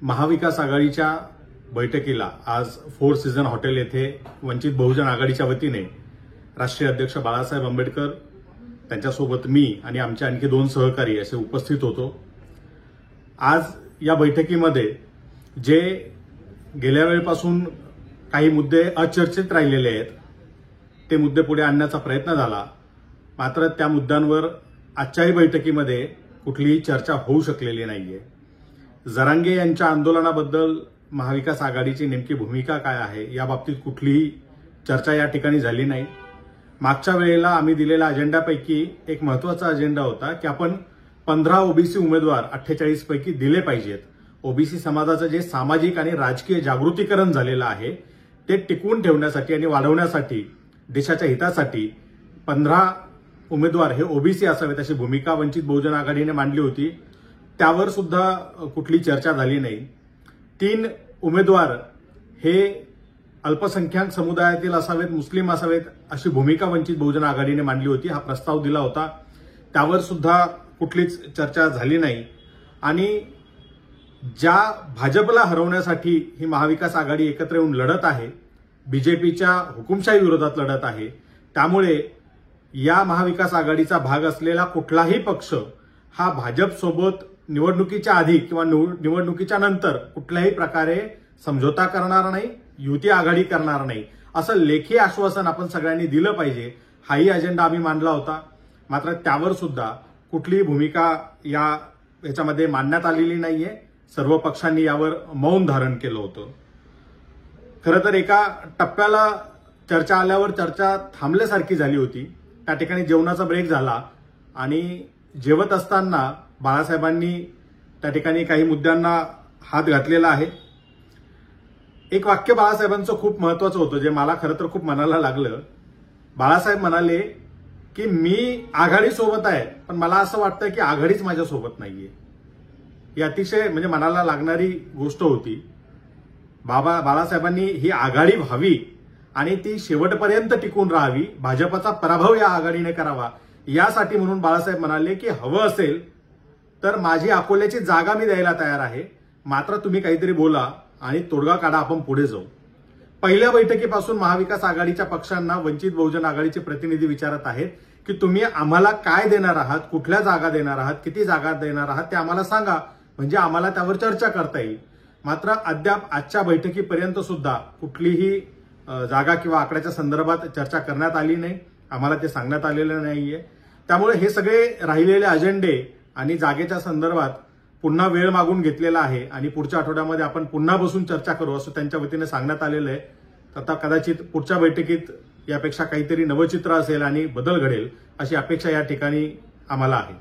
महाविकास आघाडीच्या बैठकीला आज फोर सीझन हॉटेल येथे वंचित बहुजन आघाडीच्या वतीने राष्ट्रीय अध्यक्ष बाळासाहेब आंबेडकर, त्यांच्यासोबत मी आणि आमचे आणखी 2 सहकारी असे उपस्थित होतो। आज या बैठकीमध्ये जे गेल्या वेळेपासून काही मुद्दे अचर्चित राहिलेले आहेत ते मुद्दे पुढे आणण्याचा प्रयत्न झाला, मात्र त्या मुद्द्यांवर आजच्याही बैठकीमध्ये कुठलीही चर्चा होऊ शकलेली नाहीये। जरांगे यांच्या आंदोलनाबद्दल महाविकास आघाडीची नेमकी भूमिका काय आहे याबाबतीत कुठलीही चर्चा या ठिकाणी झाली नाही। मागच्या वेळेला आम्ही दिलेल्या अजेंडापैकी एक महत्त्वाचा अजेंडा होता की आपण 15 ओबीसी उमेदवार 48 पैकी दिले पाहिजेत। ओबीसी समाजाचं जे सामाजिक आणि राजकीय जागृतीकरण झालेलं आहे ते टिकवून ठेवण्यासाठी आणि वाढवण्यासाठी देशाच्या हितासाठी 15 उमेदवार हे ओबीसी असावेत अशी भूमिका वंचित बहुजन आघाडीने मांडली होती। त्यावर सुद्धा कुठली चर्चा झाली नाही। 3 उमेदवार हे अल्पसंख्याक समुदायातील असावेत, मुस्लिम असावेत अशी भूमिका वंचित बहुजन आघाडीने मांडली होती। हा प्रस्ताव दिला होता, त्यावर सुद्धा कुठलीच चर्चा झाली नाही। आणि ज्या भाजपला हरवण्यासाठी ही महाविकास आघाडी एकत्र येऊन लढत आहे, बीजेपीच्या हुकुमशाही विरोधात लढत आहे, त्यामुळे या महाविकास आघाडीचा भाग असलेला कुठलाही पक्ष हा भाजपसोबत निवडणुकीच्या आधी किंवा निवडणुकीच्या नंतर कुठल्याही प्रकारे समझोता करणार नाही, युती आघाडी करणार नाही, असं लेखी आश्वासन आपण सगळ्यांनी दिलं पाहिजे। हाही अजेंडा आम्ही मांडला होता, मात्र त्यावर सुद्धा कुठलीही भूमिका याच्यामध्ये मांडण्यात आलेली नाहीये। सर्व पक्षांनी यावर मौन धारण केलं होतं। खरं तर एका टप्प्याला चर्चा आल्यावर चर्चा थांबल्यासारखी झाली होती। त्या ठिकाणी जेवणाचा ब्रेक झाला आणि जेवत असताना बाळासाहेबांनी त्या ठिकाणी काही मुद्द्यांना हात घातलेला आहे। एक वाक्य बाळासाहेबांचं खूप महत्त्वाचं होतं जे मला खरं तर खूप मनाला लागलं। बाळासाहेब म्हणाले की मी आघाडीसोबत आहे, पण मला असं वाटतं की आघाडीच माझ्यासोबत नाहीये। ही अतिशय म्हणजे मनाला लागणारी गोष्ट होती। बाळासाहेबांनी ही आघाडी व्हावी आणि ती शेवटपर्यंत टिकून राहावी, भाजपचा पराभव या आघाडीने करावा, यासाठी म्हणून बाळासाहेब म्हणाले की हवं असेल तर माझी अकोल्याची जागा मी द्यायला तयार आहे, मात्र तुम्ही काहीतरी बोला आणि तोडगा काढा, आपण पुढे जाऊ। पहिल्या बैठकीपासून महाविकास आघाडीच्या पक्षांना वंचित बहुजन आघाडीचे प्रतिनिधी विचारत आहेत की तुम्ही आम्हाला काय देणार आहात, कुठल्या जागा देणार आहात, किती जागा देणार आहात ते आम्हाला सांगा, म्हणजे आम्हाला त्यावर चर्चा करता येईल। मात्र अद्याप आजच्या बैठकीपर्यंत सुद्धा कुठलीही जागा किंवा आकड्याच्या संदर्भात चर्चा करण्यात आली नाही, आम्हाला ते सांगण्यात आलेलं नाहीये। त्यामुळे हे सगळे राहिलेले अजेंडे आणि जागेच्या संदर्भात पुन्हा वेळ मागून घेतलेला आहे आणि पुढच्या आठवड्यामध्ये आपण पुन्हा बसून चर्चा करू असं त्यांच्या वतीने सांगण्यात आलेलं आहे। आता कदाचित पुढच्या बैठकीत यापेक्षा काहीतरी नवचित्र असेल आणि बदल घडेल अशी अपेक्षा या ठिकाणी आम्हाला आहे।